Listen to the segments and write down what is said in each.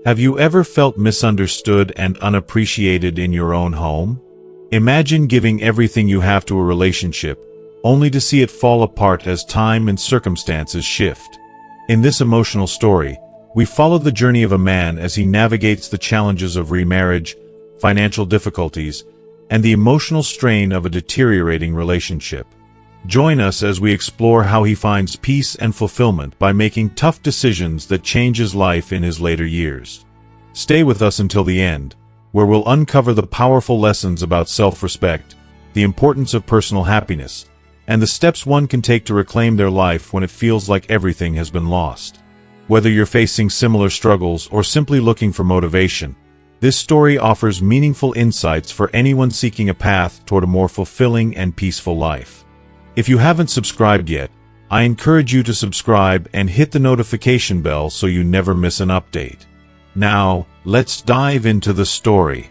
Have you ever felt misunderstood and unappreciated in your own home? Imagine giving everything you have to a relationship, only to see it fall apart as time and circumstances shift. In this emotional story, we follow the journey of a man as he navigates the challenges of remarriage, financial difficulties, and the emotional strain of a deteriorating relationship. Join us as we explore how he finds peace and fulfillment by making tough decisions that change his life in his later years. Stay with us until the end, where we'll uncover the powerful lessons about self-respect, the importance of personal happiness, and the steps one can take to reclaim their life when it feels like everything has been lost. Whether you're facing similar struggles or simply looking for motivation, this story offers meaningful insights for anyone seeking a path toward a more fulfilling and peaceful life. If you haven't subscribed yet, I encourage you to subscribe and hit the notification bell so you never miss an update. Now, let's dive into the story.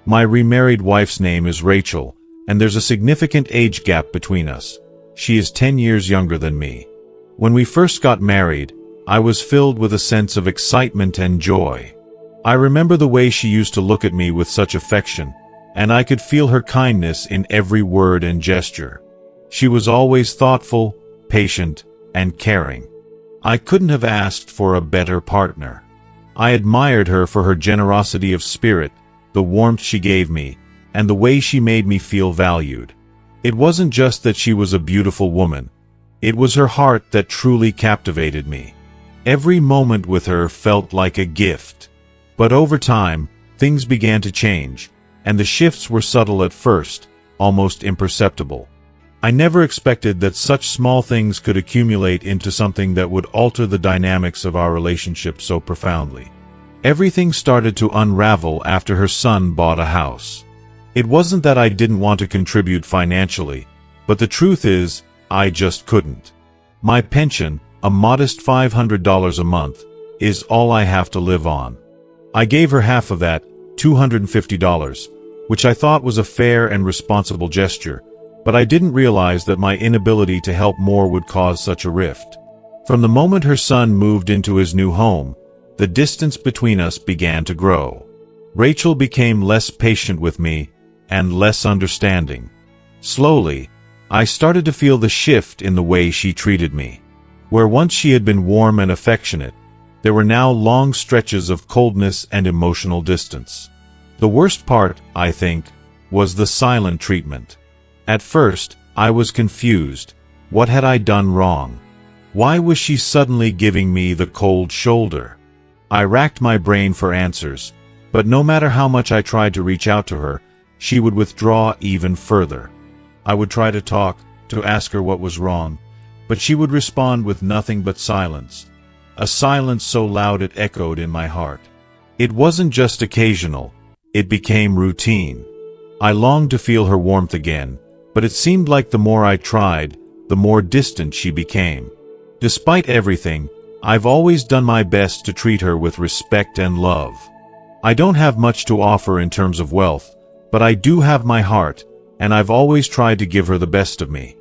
My remarried wife's name is Rachel, and there's a significant age gap between us. She is 10 years younger than me. When we first got married, I was filled with a sense of excitement and joy. I remember the way she used to look at me with such affection, and I could feel her kindness in every word and gesture. She was always thoughtful, patient, and caring. I couldn't have asked for a better partner. I admired her for her generosity of spirit, the warmth she gave me, and the way she made me feel valued. It wasn't just that she was a beautiful woman. It was her heart that truly captivated me. Every moment with her felt like a gift. But over time, things began to change, and the shifts were subtle at first, almost imperceptible. I never expected that such small things could accumulate into something that would alter the dynamics of our relationship so profoundly. Everything started to unravel after her son bought a house. It wasn't that I didn't want to contribute financially, but the truth is, I just couldn't. My pension, a modest $500 a month, is all I have to live on. I gave her half of that, $250, which I thought was a fair and responsible gesture, but I didn't realize that my inability to help more would cause such a rift. From the moment her son moved into his new home, the distance between us began to grow. Rachel became less patient with me and less understanding. Slowly, I started to feel the shift in the way she treated me. Where once she had been warm and affectionate, there were now long stretches of coldness and emotional distance. The worst part, I think, was the silent treatment. At first, I was confused. What had I done wrong? Why was she suddenly giving me the cold shoulder? I racked my brain for answers, but no matter how much I tried to reach out to her, she would withdraw even further. I would try to talk, to ask her what was wrong, but she would respond with nothing but silence. A silence so loud it echoed in my heart. It wasn't just occasional, it became routine. I longed to feel her warmth again, but it seemed like the more I tried, the more distant she became. Despite everything, I've always done my best to treat her with respect and love. I don't have much to offer in terms of wealth, but I do have my heart, and I've always tried to give her the best of me.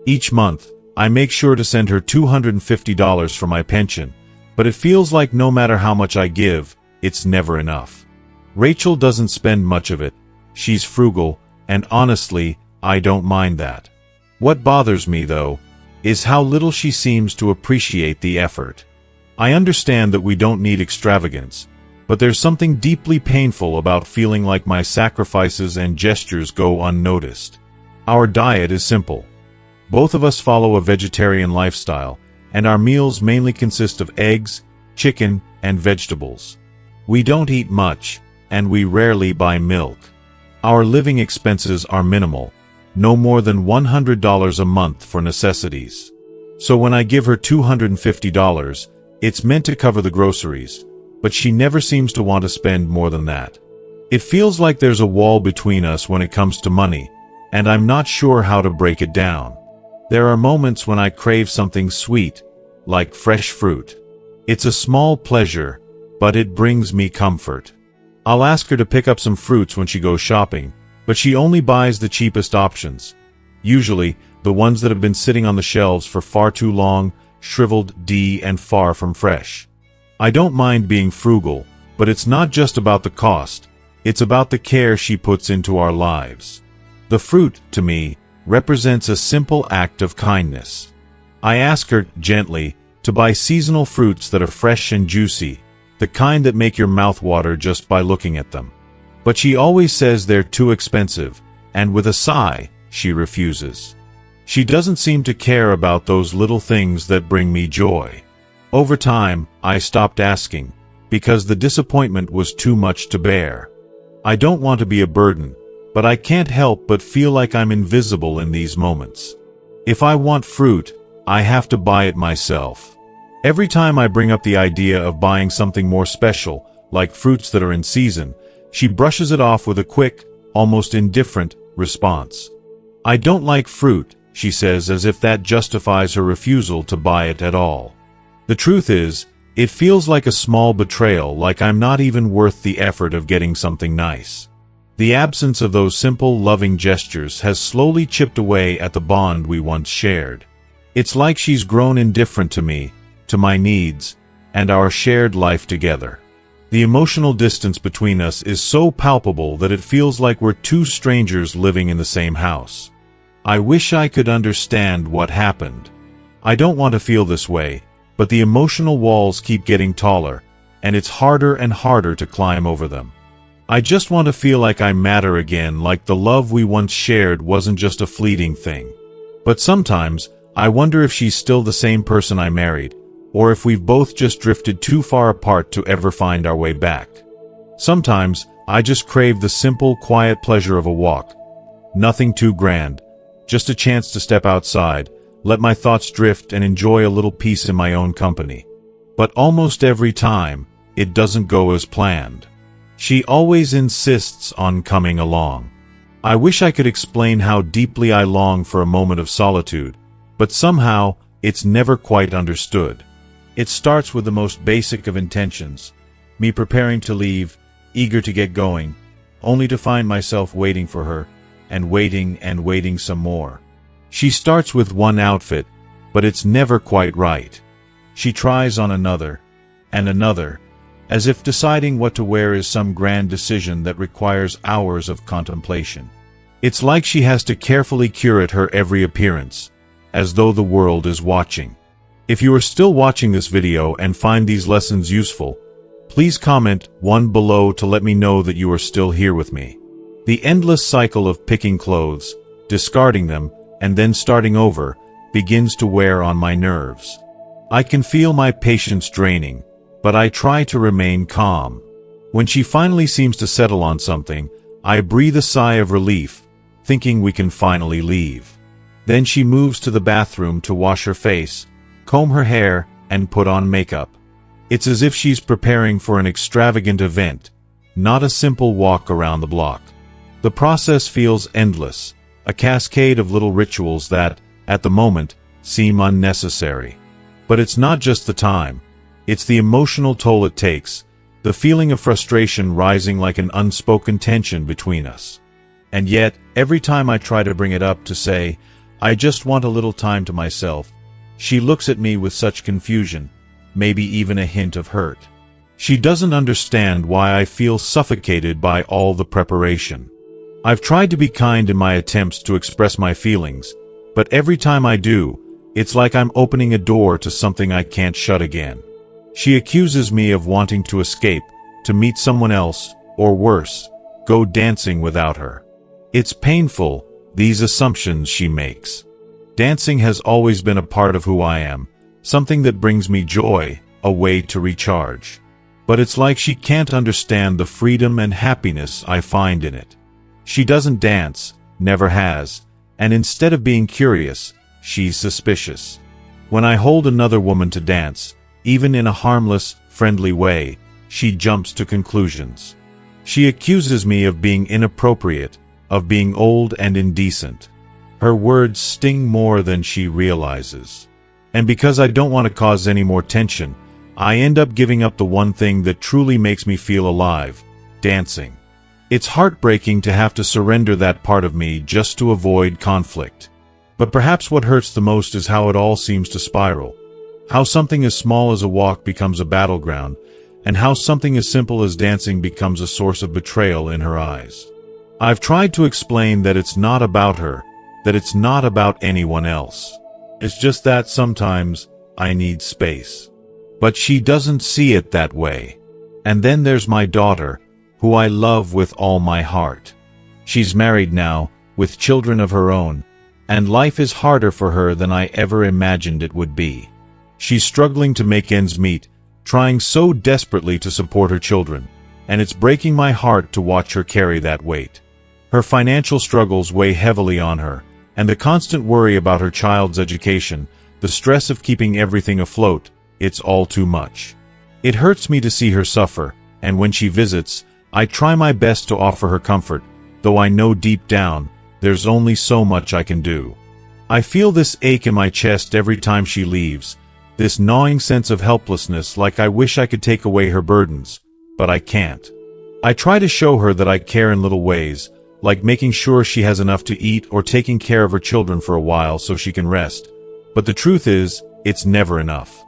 Each month, I make sure to send her $250 for my pension, but it feels like no matter how much I give, it's never enough. Rachel doesn't spend much of it. She's frugal, and honestly, I don't mind that. What bothers me, though, is how little she seems to appreciate the effort. I understand that we don't need extravagance, but there's something deeply painful about feeling like my sacrifices and gestures go unnoticed. Our diet is simple. Both of us follow a vegetarian lifestyle, and our meals mainly consist of eggs, chicken, and vegetables. We don't eat much, and we rarely buy milk. Our living expenses are minimal, no more than $100 a month for necessities. So when I give her $250, it's meant to cover the groceries, but she never seems to want to spend more than that. It feels like there's a wall between us when it comes to money, and I'm not sure how to break it down. There are moments when I crave something sweet, like fresh fruit. It's a small pleasure, but it brings me comfort. I'll ask her to pick up some fruits when she goes shopping, but she only buys the cheapest options. Usually, the ones that have been sitting on the shelves for far too long, shriveled, and far from fresh. I don't mind being frugal, But it's not just about the cost, it's about the care she puts into our lives. The fruit, to me, represents a simple act of kindness. I ask her, gently, to buy seasonal fruits that are fresh and juicy, the kind that make your mouth water just by looking at them. But she always says they're too expensive, and with a sigh, she refuses. She doesn't seem to care about those little things that bring me joy. Over time, I stopped asking, because the disappointment was too much to bear. I don't want to be a burden, but I can't help but feel like I'm invisible in these moments. If I want fruit, I have to buy it myself. Every time I bring up the idea of buying something more special, like fruits that are in season, she brushes it off with a quick, almost indifferent, response. I don't like fruit, she says, as if that justifies her refusal to buy it at all. The truth is, it feels like a small betrayal, like I'm not even worth the effort of getting something nice. The absence of those simple, loving gestures has slowly chipped away at the bond we once shared. It's like she's grown indifferent to me, to my needs, and our shared life together. The emotional distance between us is so palpable that it feels like we're two strangers living in the same house. I wish I could understand what happened. I don't want to feel this way, but the emotional walls keep getting taller, and it's harder and harder to climb over them. I just want to feel like I matter again, like the love we once shared wasn't just a fleeting thing. But sometimes, I wonder if she's still the same person I married, or if we've both just drifted too far apart to ever find our way back. Sometimes, I just crave the simple, quiet pleasure of a walk. Nothing too grand, just a chance to step outside, let my thoughts drift and enjoy a little peace in my own company. But almost every time, it doesn't go as planned. She always insists on coming along. I wish I could explain how deeply I long for a moment of solitude, but somehow, it's never quite understood. It starts with the most basic of intentions, me preparing to leave, eager to get going, only to find myself waiting for her, and waiting some more. She starts with one outfit, but it's never quite right. She tries on another, and another, as if deciding what to wear is some grand decision that requires hours of contemplation. It's like she has to carefully curate her every appearance, as though the world is watching. If you are still watching this video and find these lessons useful, please comment 1 below to let me know that you are still here with me. The endless cycle of picking clothes, discarding them, and then starting over, begins to wear on my nerves. I can feel my patience draining, but I try to remain calm. When she finally seems to settle on something, I breathe a sigh of relief, thinking we can finally leave. Then she moves to the bathroom to wash her face, comb her hair, and put on makeup. It's as if she's preparing for an extravagant event, not a simple walk around the block. The process feels endless, a cascade of little rituals that, at the moment, seem unnecessary. But it's not just the time, it's the emotional toll it takes, the feeling of frustration rising like an unspoken tension between us. And yet, every time I try to bring it up to say, I just want a little time to myself, she looks at me with such confusion, maybe even a hint of hurt. She doesn't understand why I feel suffocated by all the preparation. I've tried to be kind in my attempts to express my feelings, but every time I do, it's like I'm opening a door to something I can't shut again. She accuses me of wanting to escape, to meet someone else, or worse, go dancing without her. It's painful, these assumptions she makes. Dancing has always been a part of who I am, something that brings me joy, a way to recharge. But it's like she can't understand the freedom and happiness I find in it. She doesn't dance, never has, and instead of being curious, she's suspicious. When I hold another woman to dance, even in a harmless, friendly way, she jumps to conclusions. She accuses me of being inappropriate, of being old and indecent. Her words sting more than she realizes. And because I don't want to cause any more tension, I end up giving up the one thing that truly makes me feel alive, dancing. It's heartbreaking to have to surrender that part of me just to avoid conflict. But perhaps what hurts the most is how it all seems to spiral. How something as small as a walk becomes a battleground, and how something as simple as dancing becomes a source of betrayal in her eyes. I've tried to explain that it's not about her, that it's not about anyone else. It's just that sometimes I need space. But she doesn't see it that way. And then there's my daughter, who I love with all my heart. She's married now, with children of her own, and life is harder for her than I ever imagined it would be. She's struggling to make ends meet, trying so desperately to support her children, and it's breaking my heart to watch her carry that weight. Her financial struggles weigh heavily on her, and the constant worry about her child's education, the stress of keeping everything afloat, it's all too much. It hurts me to see her suffer, and when she visits, I try my best to offer her comfort, though I know deep down, there's only so much I can do. I feel this ache in my chest every time she leaves, this gnawing sense of helplessness, like I wish I could take away her burdens, but I can't. I try to show her that I care in little ways, like making sure she has enough to eat or taking care of her children for a while so she can rest, but the truth is, it's never enough.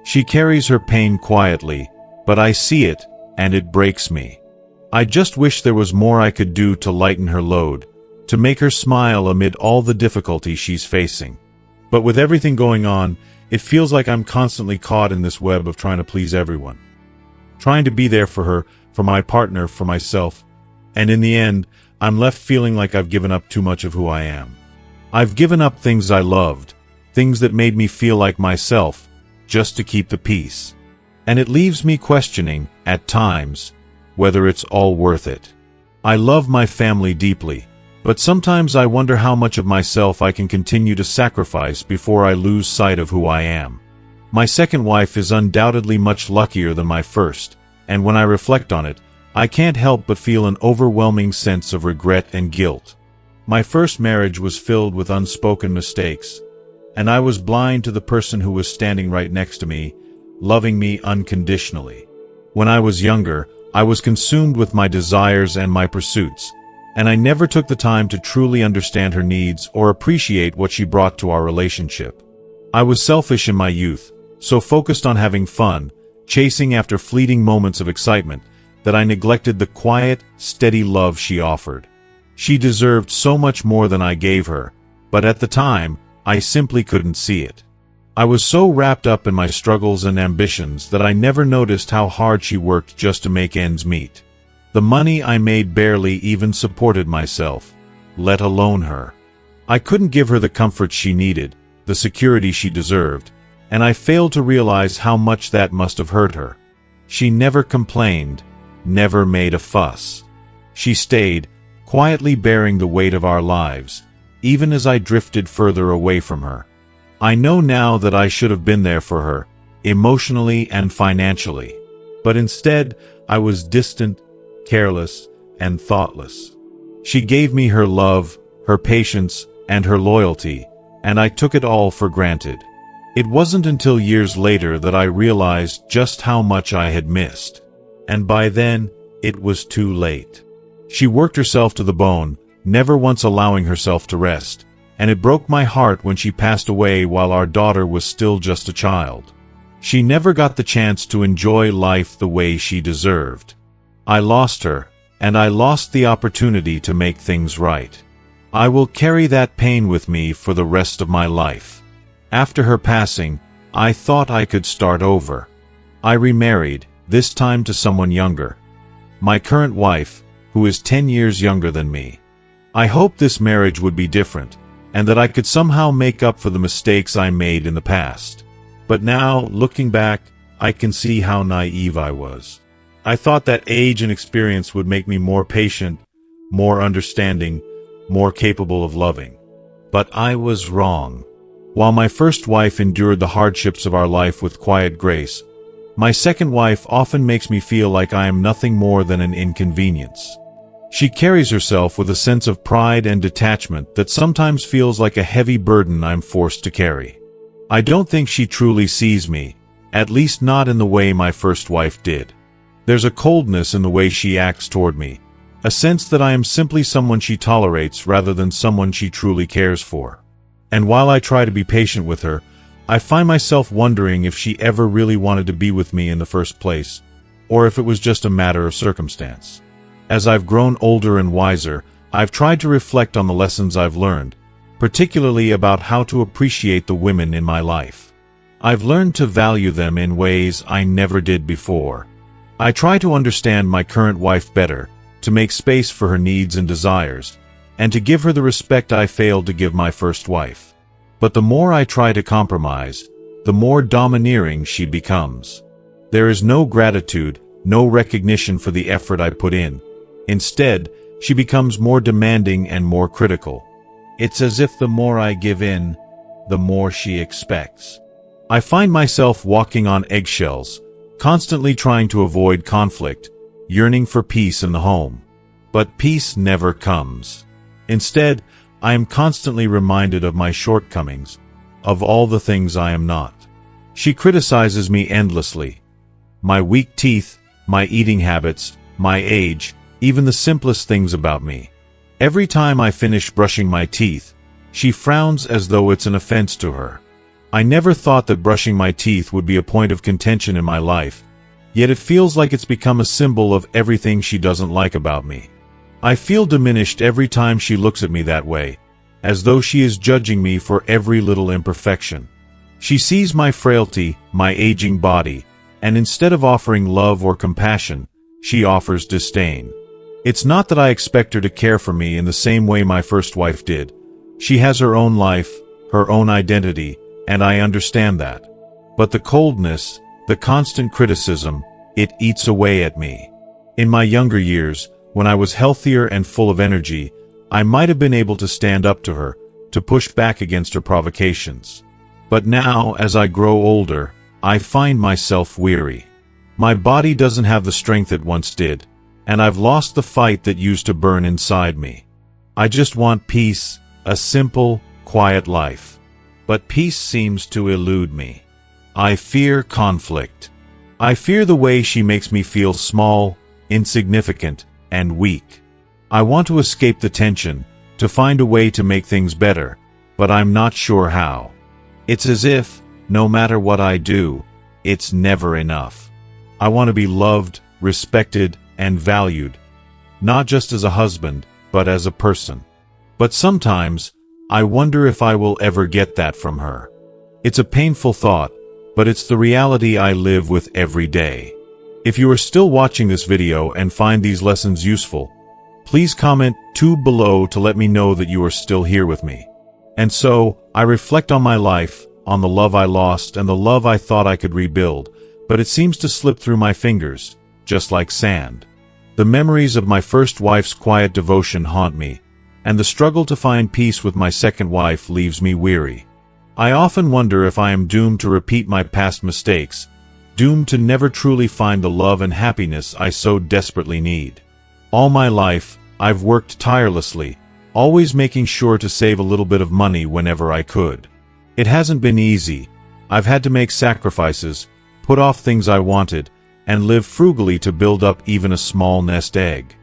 She carries her pain quietly, but I see it, and it breaks me. I just wish there was more I could do to lighten her load, to make her smile amid all the difficulty she's facing. But with everything going on, it feels like I'm constantly caught in this web of trying to please everyone. Trying to be there for her, for my partner, for myself, and in the end, I'm left feeling like I've given up too much of who I am. I've given up things I loved, things that made me feel like myself, just to keep the peace. And it leaves me questioning, at times, whether it's all worth it. I love my family deeply, but sometimes I wonder how much of myself I can continue to sacrifice before I lose sight of who I am. My second wife is undoubtedly much luckier than my first, and when I reflect on it, I can't help but feel an overwhelming sense of regret and guilt. My first marriage was filled with unspoken mistakes, and I was blind to the person who was standing right next to me, loving me unconditionally. When I was younger, I was consumed with my desires and my pursuits, and I never took the time to truly understand her needs or appreciate what she brought to our relationship. I was selfish in my youth, so focused on having fun, chasing after fleeting moments of excitement, that I neglected the quiet, steady love she offered. She deserved so much more than I gave her, but at the time, I simply couldn't see it. I was so wrapped up in my struggles and ambitions that I never noticed how hard she worked just to make ends meet. The money I made barely even supported myself, let alone her. I couldn't give her the comfort she needed, the security she deserved, and I failed to realize how much that must have hurt her. She never complained, never made a fuss. She stayed, quietly bearing the weight of our lives, even as I drifted further away from her. I know now that I should have been there for her, emotionally and financially. But instead, I was distant, careless, and thoughtless. She gave me her love, her patience, and her loyalty, and I took it all for granted. It wasn't until years later that I realized just how much I had missed. And by then, it was too late. She worked herself to the bone, never once allowing herself to rest, and it broke my heart when she passed away while our daughter was still just a child. She never got the chance to enjoy life the way she deserved. I lost her, and I lost the opportunity to make things right. I will carry that pain with me for the rest of my life. After her passing, I thought I could start over. I remarried, this time to someone younger. My current wife, who is 10 years younger than me. I hoped this marriage would be different, and that I could somehow make up for the mistakes I made in the past. But now, looking back, I can see how naive I was. I thought that age and experience would make me more patient, more understanding, more capable of loving. But I was wrong. While my first wife endured the hardships of our life with quiet grace, my second wife often makes me feel like I am nothing more than an inconvenience. She carries herself with a sense of pride and detachment that sometimes feels like a heavy burden I'm forced to carry. I don't think she truly sees me, at least not in the way my first wife did. There's a coldness in the way she acts toward me, a sense that I am simply someone she tolerates rather than someone she truly cares for. And while I try to be patient with her, I find myself wondering if she ever really wanted to be with me in the first place, or if it was just a matter of circumstance. As I've grown older and wiser, I've tried to reflect on the lessons I've learned, particularly about how to appreciate the women in my life. I've learned to value them in ways I never did before. I try to understand my current wife better, to make space for her needs and desires, and to give her the respect I failed to give my first wife. But the more I try to compromise, the more domineering she becomes. There is no gratitude, no recognition for the effort I put in. Instead, she becomes more demanding and more critical. It's as if the more I give in, the more she expects. I find myself walking on eggshells, constantly trying to avoid conflict, yearning for peace in the home. But peace never comes. Instead, I am constantly reminded of my shortcomings, of all the things I am not. She criticizes me endlessly. My weak teeth, my eating habits, my age, even the simplest things about me. Every time I finish brushing my teeth, she frowns as though it's an offense to her. I never thought that brushing my teeth would be a point of contention in my life, yet it feels like it's become a symbol of everything she doesn't like about me. I feel diminished every time she looks at me that way, as though she is judging me for every little imperfection. She sees my frailty, my aging body, and instead of offering love or compassion, she offers disdain. It's not that I expect her to care for me in the same way my first wife did. She has her own life, her own identity, and I understand that. But the coldness, the constant criticism, it eats away at me. In my younger years, when I was healthier and full of energy, I might have been able to stand up to her, to push back against her provocations. But now, as I grow older, I find myself weary. My body doesn't have the strength it once did, and I've lost the fight that used to burn inside me. I just want peace, a simple, quiet life. But peace seems to elude me. I fear conflict. I fear the way she makes me feel small, insignificant, and weak. I want to escape the tension, to find a way to make things better, but I'm not sure how. It's as if, no matter what I do, it's never enough. I want to be loved, respected, and valued, not just as a husband, but as a person. But sometimes, I wonder if I will ever get that from her. It's a painful thought, but it's the reality I live with every day. If you are still watching this video and find these lessons useful, please comment 2 below to let me know that you are still here with me. And so, I reflect on my life, on the love I lost and the love I thought I could rebuild, but it seems to slip through my fingers, just like sand. The memories of my first wife's quiet devotion haunt me, and the struggle to find peace with my second wife leaves me weary. I often wonder if I am doomed to repeat my past mistakes, doomed to never truly find the love and happiness I so desperately need. All my life, I've worked tirelessly, always making sure to save a little bit of money whenever I could. It hasn't been easy. I've had to make sacrifices, put off things I wanted, and live frugally to build up even a small nest egg.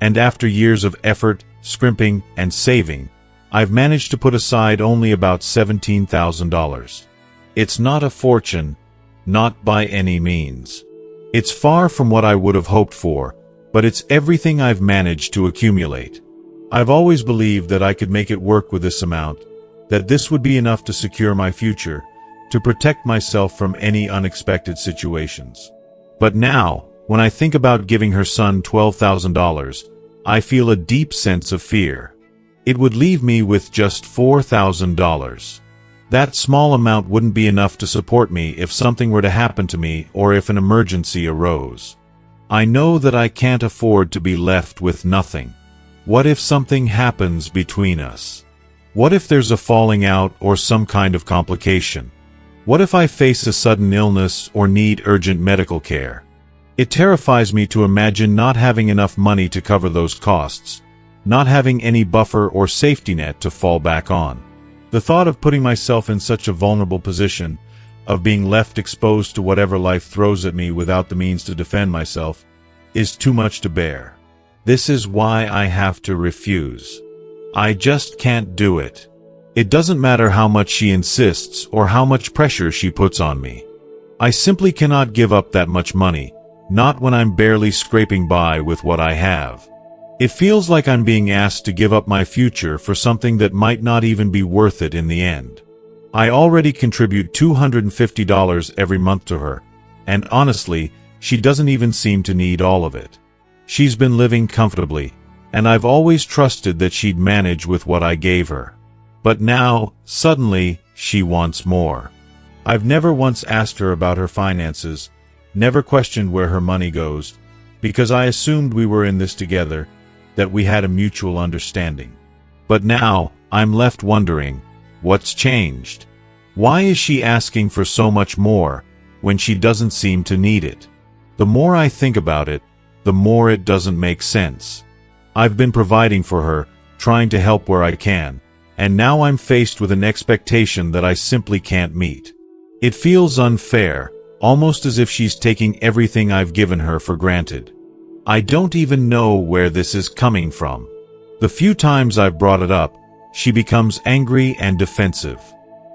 And after years of effort, scrimping, and saving, I've managed to put aside only about $17,000. It's not a fortune, not by any means. It's far from what I would have hoped for, but it's everything I've managed to accumulate. I've always believed that I could make it work with this amount, that this would be enough to secure my future, to protect myself from any unexpected situations. But now, when I think about giving her son $12,000, I feel a deep sense of fear. It would leave me with just $4,000. That small amount wouldn't be enough to support me if something were to happen to me or if an emergency arose. I know that I can't afford to be left with nothing. What if something happens between us? What if there's a falling out or some kind of complication? What if I face a sudden illness or need urgent medical care? It terrifies me to imagine not having enough money to cover those costs, not having any buffer or safety net to fall back on. The thought of putting myself in such a vulnerable position, of being left exposed to whatever life throws at me without the means to defend myself, is too much to bear. This is why I have to refuse. I just can't do it. It doesn't matter how much she insists or how much pressure she puts on me. I simply cannot give up that much money, not when I'm barely scraping by with what I have. It feels like I'm being asked to give up my future for something that might not even be worth it in the end. I already contribute $250 every month to her, and honestly, she doesn't even seem to need all of it. She's been living comfortably, and I've always trusted that she'd manage with what I gave her. But now, suddenly, she wants more. I've never once asked her about her finances, never questioned where her money goes, because I assumed we were in this together, that we had a mutual understanding. But now, I'm left wondering, what's changed? Why is she asking for so much more, when she doesn't seem to need it? The more I think about it, the more it doesn't make sense. I've been providing for her, trying to help where I can, and now I'm faced with an expectation that I simply can't meet. It feels unfair, almost as if she's taking everything I've given her for granted. I don't even know where this is coming from. The few times I've brought it up, she becomes angry and defensive.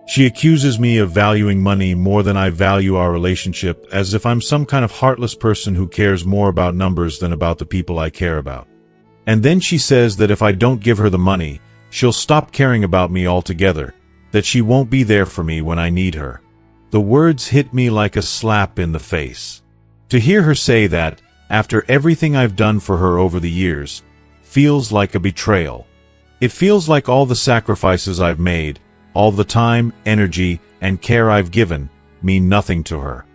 She accuses me of valuing money more than I value our relationship, as if I'm some kind of heartless person who cares more about numbers than about the people I care about. And then she says that if I don't give her the money, she'll stop caring about me altogether, that she won't be there for me when I need her. The words hit me like a slap in the face. To hear her say that, after everything I've done for her over the years, feels like a betrayal. It feels like all the sacrifices I've made, all the time, energy, and care I've given, mean nothing to her.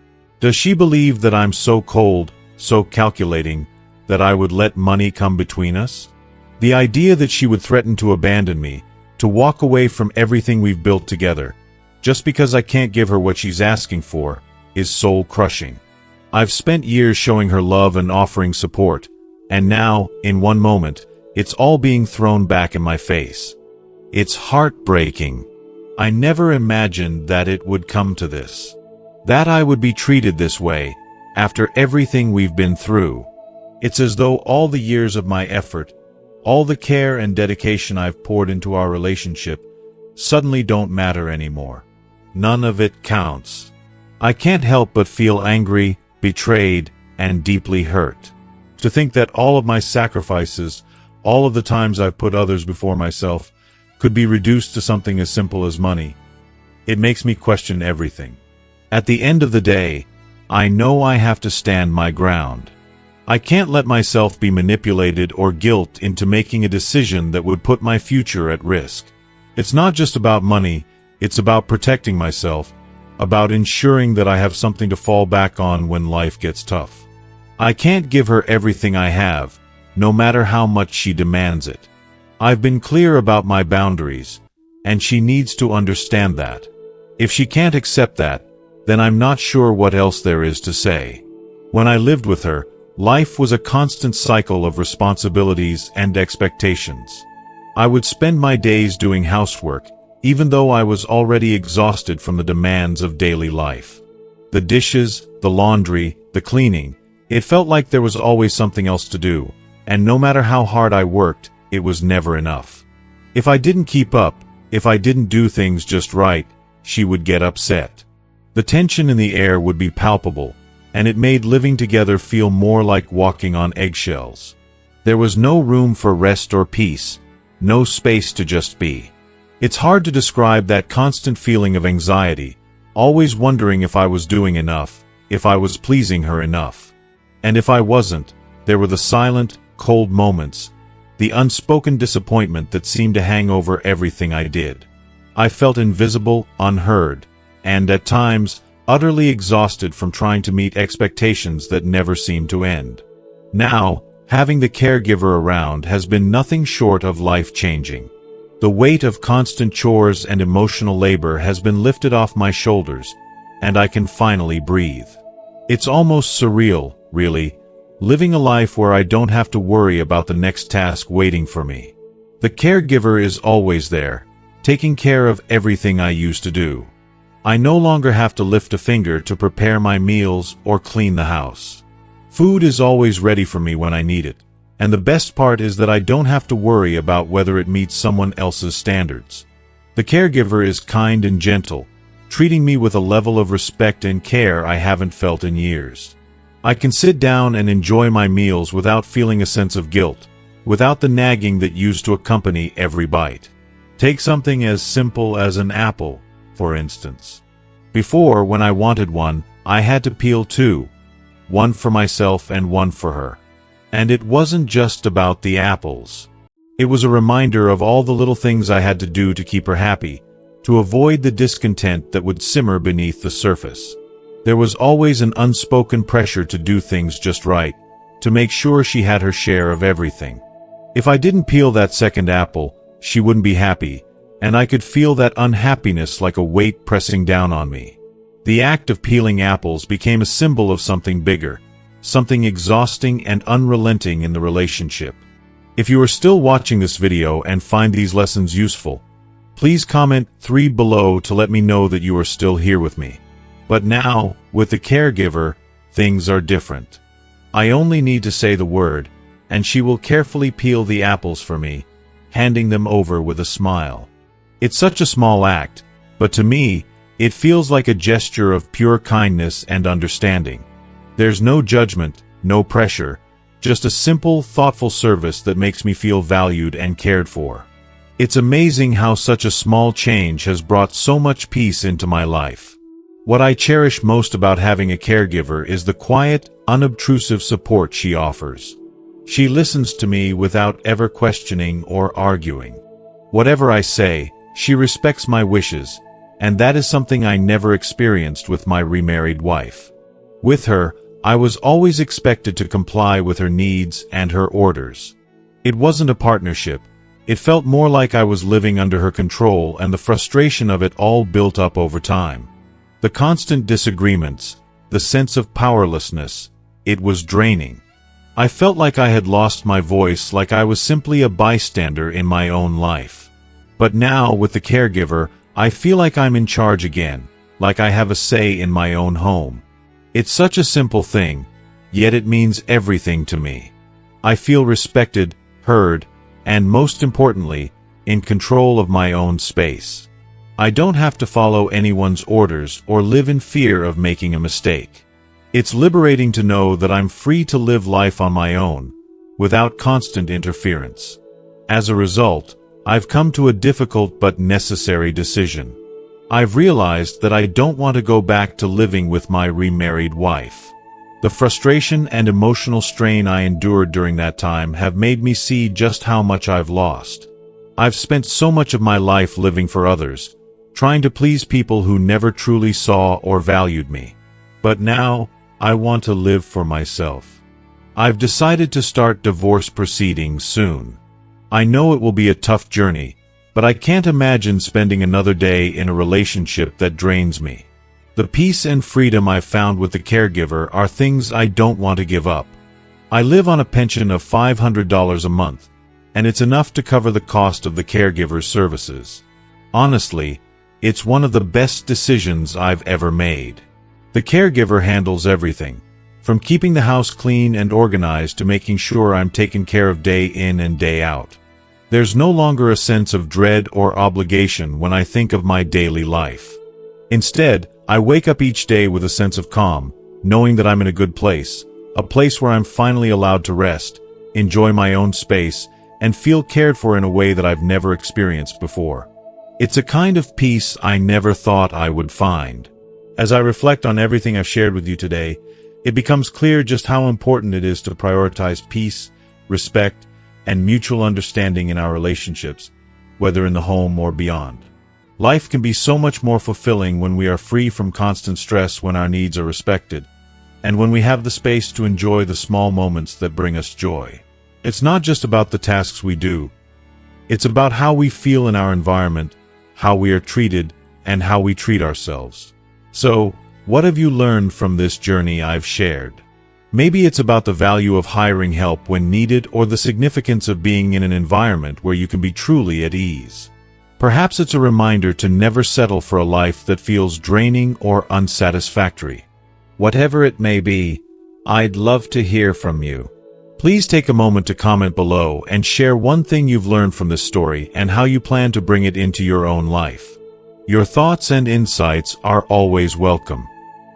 Does she believe that I'm so cold, so calculating, that I would let money come between us? The idea that she would threaten to abandon me, to walk away from everything we've built together, just because I can't give her what she's asking for, is soul-crushing. I've spent years showing her love and offering support, and now, in one moment, it's all being thrown back in my face. It's heartbreaking. I never imagined that it would come to this. That I would be treated this way, after everything we've been through. It's as though all the years of my effort, all the care and dedication I've poured into our relationship, suddenly don't matter anymore. None of it counts. I can't help but feel angry, betrayed, and deeply hurt. To think that all of my sacrifices, all of the times I've put others before myself, could be reduced to something as simple as money. It makes me question everything. At the end of the day, I know I have to stand my ground. I can't let myself be manipulated or guilt into making a decision that would put my future at risk. It's not just about money, it's about protecting myself, about ensuring that I have something to fall back on when life gets tough. I can't give her everything I have, no matter how much she demands it. I've been clear about my boundaries, and she needs to understand that. If she can't accept that, then I'm not sure what else there is to say. When I lived with her, life was a constant cycle of responsibilities and expectations. I would spend my days doing housework, even though I was already exhausted from the demands of daily life. The dishes, the laundry, the cleaning, it felt like there was always something else to do, and no matter how hard I worked, it was never enough. If I didn't keep up, if I didn't do things just right, she would get upset. The tension in the air would be palpable, and it made living together feel more like walking on eggshells. There was no room for rest or peace, no space to just be. It's hard to describe that constant feeling of anxiety, always wondering if I was doing enough, if I was pleasing her enough. And if I wasn't, there were the silent, cold moments, the unspoken disappointment that seemed to hang over everything I did. I felt invisible, unheard, and at times, utterly exhausted from trying to meet expectations that never seemed to end. Now, having the caregiver around has been nothing short of life-changing. The weight of constant chores and emotional labor has been lifted off my shoulders, and I can finally breathe. It's almost surreal, really, living a life where I don't have to worry about the next task waiting for me. The caregiver is always there, taking care of everything I used to do. I no longer have to lift a finger to prepare my meals or clean the house. Food is always ready for me when I need it, and the best part is that I don't have to worry about whether it meets someone else's standards. The caregiver is kind and gentle, treating me with a level of respect and care I haven't felt in years. I can sit down and enjoy my meals without feeling a sense of guilt, without the nagging that used to accompany every bite. Take something as simple as an apple, for instance. Before, when I wanted one, I had to peel two, one for myself and one for her. And it wasn't just about the apples. It was a reminder of all the little things I had to do to keep her happy, to avoid the discontent that would simmer beneath the surface. There was always an unspoken pressure to do things just right, to make sure she had her share of everything. If I didn't peel that second apple, she wouldn't be happy, and I could feel that unhappiness like a weight pressing down on me. The act of peeling apples became a symbol of something bigger, something exhausting and unrelenting in the relationship. If you are still watching this video and find these lessons useful, please comment 3 below to let me know that you are still here with me. But now, with the caregiver, things are different. I only need to say the word, and she will carefully peel the apples for me, handing them over with a smile. It's such a small act, but to me, it feels like a gesture of pure kindness and understanding. There's no judgment, no pressure, just a simple, thoughtful service that makes me feel valued and cared for. It's amazing how such a small change has brought so much peace into my life. What I cherish most about having a caregiver is the quiet, unobtrusive support she offers. She listens to me without ever questioning or arguing. Whatever I say, she respects my wishes, and that is something I never experienced with my remarried wife. With her, I was always expected to comply with her needs and her orders. It wasn't a partnership. It felt more like I was living under her control, and the frustration of it all built up over time. The constant disagreements, the sense of powerlessness, it was draining. I felt like I had lost my voice, like I was simply a bystander in my own life. But now, with the caregiver, I feel like I'm in charge again, like I have a say in my own home. It's such a simple thing, yet it means everything to me. I feel respected, heard, and most importantly, in control of my own space. I don't have to follow anyone's orders or live in fear of making a mistake. It's liberating to know that I'm free to live life on my own, without constant interference. As a result, I've come to a difficult but necessary decision. I've realized that I don't want to go back to living with my remarried wife. The frustration and emotional strain I endured during that time have made me see just how much I've lost. I've spent so much of my life living for others, trying to please people who never truly saw or valued me. But now, I want to live for myself. I've decided to start divorce proceedings soon. I know it will be a tough journey, but I can't imagine spending another day in a relationship that drains me. The peace and freedom I've found with the caregiver are things I don't want to give up. I live on a pension of $500 a month, and it's enough to cover the cost of the caregiver's services. Honestly, it's one of the best decisions I've ever made. The caregiver handles everything, from keeping the house clean and organized to making sure I'm taken care of day in and day out. There's no longer a sense of dread or obligation when I think of my daily life. Instead, I wake up each day with a sense of calm, knowing that I'm in a good place, a place where I'm finally allowed to rest, enjoy my own space, and feel cared for in a way that I've never experienced before. It's a kind of peace I never thought I would find. As I reflect on everything I've shared with you today, it becomes clear just how important it is to prioritize peace, respect, and mutual understanding in our relationships, whether in the home or beyond. Life can be so much more fulfilling when we are free from constant stress, when our needs are respected, and when we have the space to enjoy the small moments that bring us joy. It's not just about the tasks we do. It's about how we feel in our environment, how we are treated, and how we treat ourselves. So, what have you learned from this journey I've shared? Maybe it's about the value of hiring help when needed, or the significance of being in an environment where you can be truly at ease. Perhaps it's a reminder to never settle for a life that feels draining or unsatisfactory. Whatever it may be, I'd love to hear from you. Please take a moment to comment below and share one thing you've learned from this story and how you plan to bring it into your own life. Your thoughts and insights are always welcome.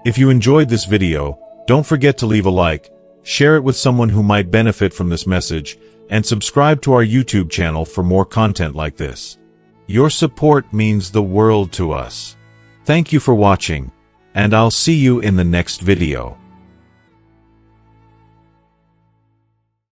If you enjoyed this video, Don't forget to leave a like, share it with someone who might benefit from this message, and subscribe to our YouTube channel for more content like this. Your support means the world to us. Thank you for watching, and I'll see you in the next video.